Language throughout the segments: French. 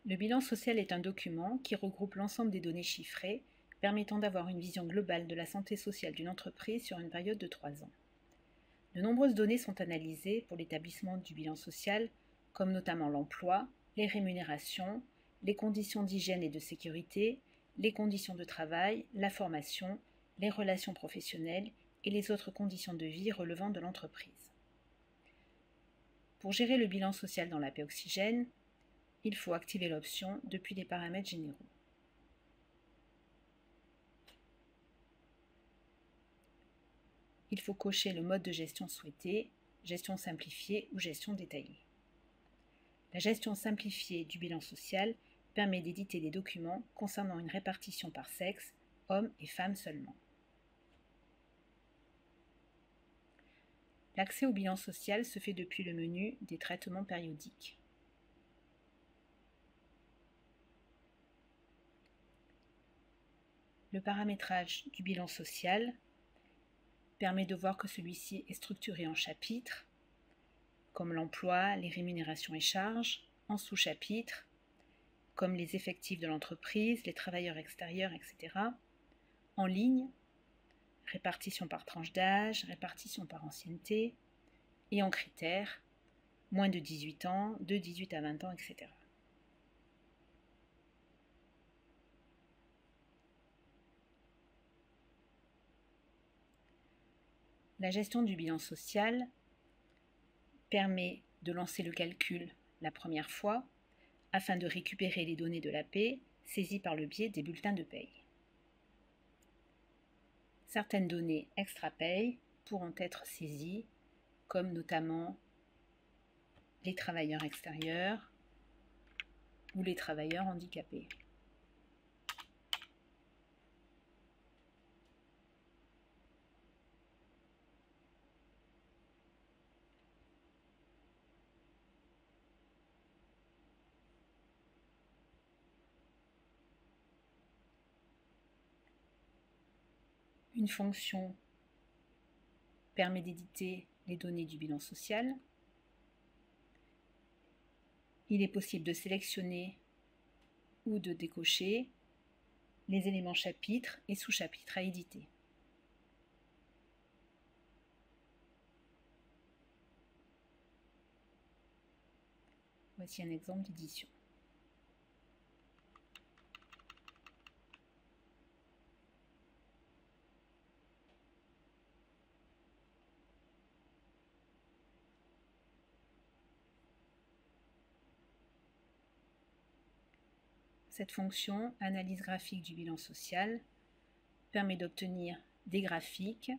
Le bilan social est un document qui regroupe l'ensemble des données chiffrées, permettant d'avoir une vision globale de la santé sociale d'une entreprise sur une période de 3 ans. De nombreuses données sont analysées pour l'établissement du bilan social, comme notamment l'emploi, les rémunérations, les conditions d'hygiène et de sécurité, les conditions de travail, la formation, les relations professionnelles et les autres conditions de vie relevant de l'entreprise. Pour gérer le bilan social dans l'AP Oxygène, il faut activer l'option « Depuis les paramètres généraux ». Il faut cocher le mode de gestion souhaité, gestion simplifiée ou gestion détaillée. La gestion simplifiée du bilan social permet d'éditer des documents concernant une répartition par sexe, hommes et femmes seulement. L'accès au bilan social se fait depuis le menu des traitements périodiques. Le paramétrage du bilan social permet de voir que celui-ci est structuré en chapitres, comme l'emploi, les rémunérations et charges, en sous-chapitres, comme les effectifs de l'entreprise, les travailleurs extérieurs, etc., en ligne, répartition par tranche d'âge, répartition par ancienneté, et en critères, moins de 18 ans, de 18 à 20 ans, etc. La gestion du bilan social permet de lancer le calcul la première fois afin de récupérer les données de l'AP saisies par le biais des bulletins de paye. Certaines données extra-paye pourront être saisies, comme notamment les travailleurs extérieurs ou les travailleurs handicapés. Une fonction permet d'éditer les données du bilan social. Il est possible de sélectionner ou de décocher les éléments chapitres et sous-chapitres à éditer. Voici un exemple d'édition. Cette fonction, analyse graphique du bilan social, permet d'obtenir des graphiques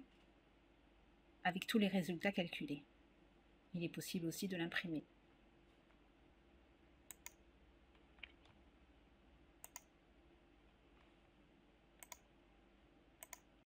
avec tous les résultats calculés. Il est possible aussi de l'imprimer.